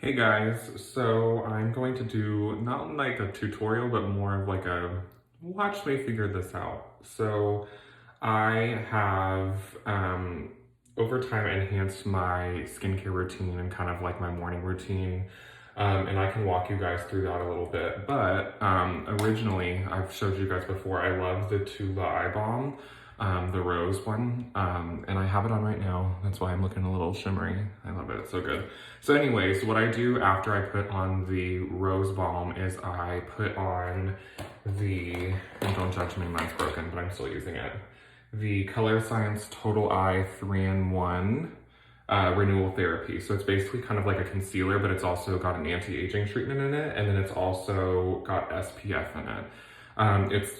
Hey guys, so I'm going to do not like a tutorial, but more of like a watch me figure this out. So I have over time enhanced my skincare routine and kind of like my morning routine. And I can walk you guys through that a little bit. But originally, I've showed you guys before, I love the Tula Eye Balm, the rose one. And I have it on right now. That's why I'm looking a little shimmery. I love it, it's so good. So anyways, what I do after I put on the rose balm is I put on and don't judge me, mine's broken, but I'm still using it. The Color Science Total Eye 3-in-1 renewal therapy. So it's basically kind of like a concealer, but it's also got an anti-aging treatment in it, and then it's also got SPF in it. It's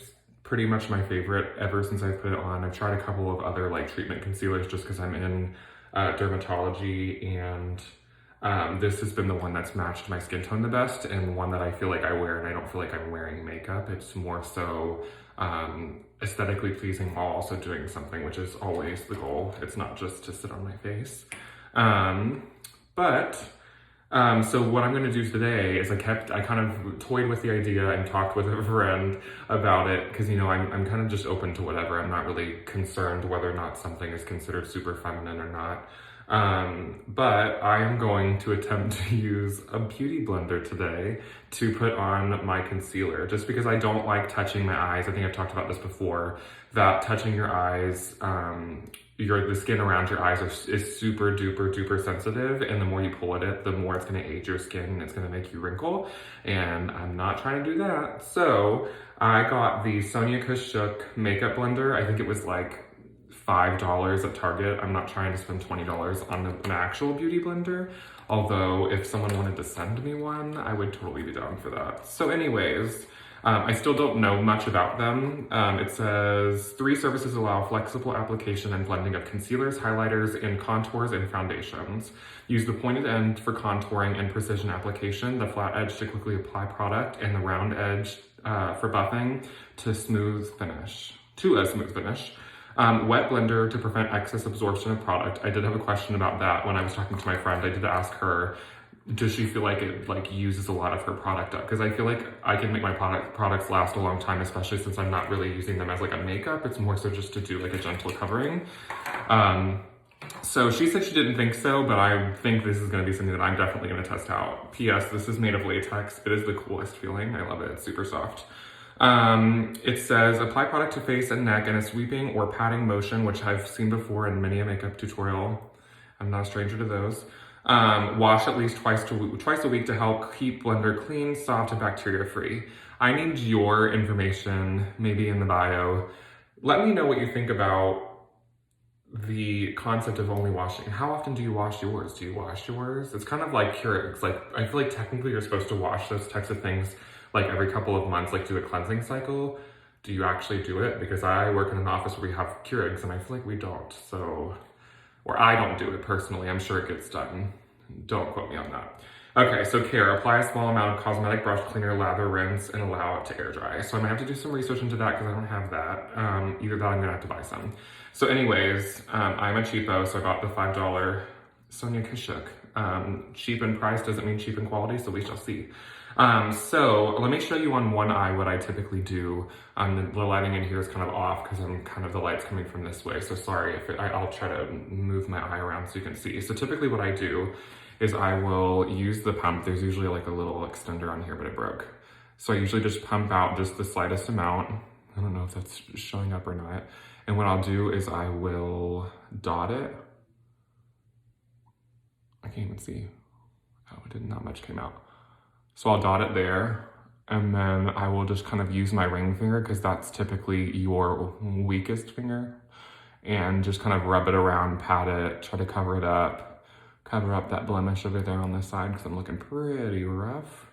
pretty much my favorite ever since I put it on. I've tried a couple of other like treatment concealers just because I'm in dermatology, and this has been the one that's matched my skin tone the best, and one that I feel like I wear and I don't feel like I'm wearing makeup. It's more so aesthetically pleasing while also doing something, which is always the goal. It's not just to sit on my face. So what I'm gonna do today is I kind of toyed with the idea and talked with a friend about it, because I'm kind of just open to whatever. I'm not really concerned whether or not something is considered super feminine or not. But I am going to attempt to use a beauty blender today to put on my concealer, just because I don't like touching my eyes. I think I've talked about this before, that touching your eyes, the skin around your eyes is super duper sensitive, and the more you pull at it, the more it's going to age your skin and it's going to make you wrinkle, and I'm not trying to do that. So I got the Sonia Kashuk makeup blender. I think it was like $5 at Target. I'm not trying to spend $20 on an actual beauty blender, although if someone wanted to send me one, I would totally be down for that. So anyways, I still don't know much about them. It says 3 services allow flexible application and blending of concealers, highlighters, and contours and foundations. Use the pointed end for contouring and precision application, the flat edge to quickly apply product, and the round edge for buffing to a smooth finish. Wet blender to prevent excess absorption of product. I did have a question about that when I was talking to my friend. I did ask her, does she feel like it uses a lot of her product up? Because I feel like I can make my products last a long time, especially since I'm not really using them as like a makeup. It's more so just to do like a gentle covering. So she said she didn't think so, but I think this is going to be something that I'm definitely going to test out. P.S. This is made of latex. It is the coolest feeling. I love it. It's super soft. It says apply product to face and neck in a sweeping or patting motion, which I've seen before in many a makeup tutorial. I'm not a stranger to those. Wash at least twice a week to help keep blender clean, soft, and bacteria free. I need your information, maybe in the bio. Let me know what you think about the concept of only washing. How often do you wash yours? Do you wash yours? It's kind of like Keurigs. Like, I feel like technically you're supposed to wash those types of things like every couple of months, like do a cleansing cycle. Do you actually do it? Because I work in an office where we have Keurigs and I feel like we don't. So, or I don't do it personally. I'm sure it gets done. Don't quote me on that. Okay, so care. Apply a small amount of cosmetic brush cleaner, lather, rinse, and allow it to air dry. So I'm gonna have to do some research into that because I don't have that. Either that, I'm gonna have to buy some. So anyways, I'm a cheapo, so I got the $5 Sonia Kashuk. Cheap in price doesn't mean cheap in quality, so we shall see. So let me show you on one eye what I typically do. The lighting in here is kind of off because the light's coming from this way. So sorry if I'll try to move my eye around so you can see. So typically what I do is I will use the pump. There's usually like a little extender on here, but it broke. So I usually just pump out just the slightest amount. I don't know if that's showing up or not. And what I'll do is I will dot it. I can't even see. Oh, not much came out. So I'll dot it there, and then I will just kind of use my ring finger because that's typically your weakest finger, and just kind of rub it around, pat it, try to cover up that blemish over there on this side because I'm looking pretty rough.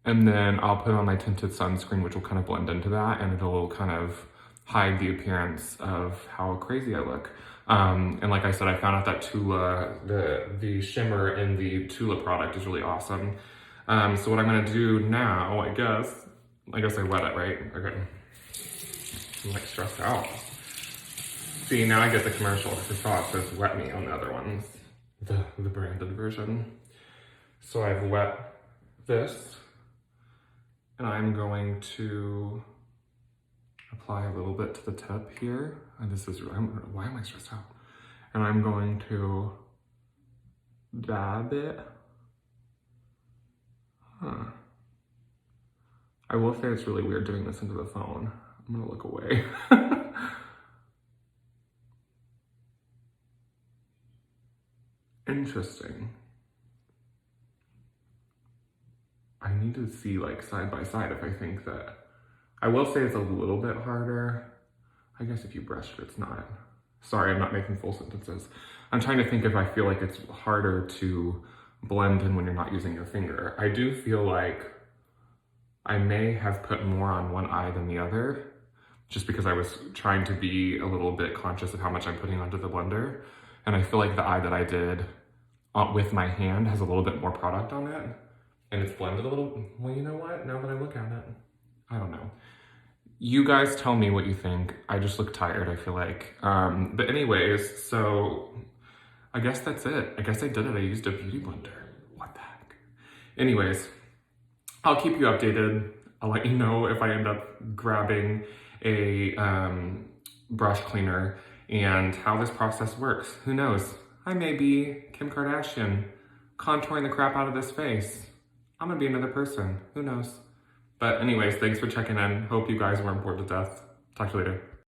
And then I'll put on my tinted sunscreen, which will kind of blend into that, and it'll kind of hide the appearance of how crazy I look. And like I said, I found out that Tula, the shimmer in the Tula product is really awesome. So what I'm gonna do now, I guess I wet it, right? Okay. I'm like stressed out. See, now I get the commercial because I saw it says wet me on the other ones. The branded version. So I've wet this, and I'm going to apply a little bit to the tip here. And this is, why am I stressed out? And I'm going to dab it. I will say it's really weird doing this into the phone. I'm gonna look away. Interesting. I need to see like side by side if I think that. I will say it's a little bit harder. I guess if you brushed it, it's not. Sorry, I'm not making full sentences. I'm trying to think if I feel like it's harder to blend in when you're not using your finger. I do feel like I may have put more on one eye than the other, just because I was trying to be a little bit conscious of how much I'm putting onto the blender. And I feel like the eye that I did with my hand has a little bit more product on it, and it's blended a little. Well, you know what? Now that I look at it, I don't know. You guys tell me what you think. I just look tired, I feel like. But anyways, so I guess that's it. I guess I did it. I used a beauty blender. What the heck? Anyways, I'll keep you updated. I'll let you know if I end up grabbing a brush cleaner and how this process works. Who knows? I may be Kim Kardashian contouring the crap out of this face. I'm gonna be another person. Who knows? But anyways, thanks for checking in. Hope you guys weren't bored to death. Talk to you later.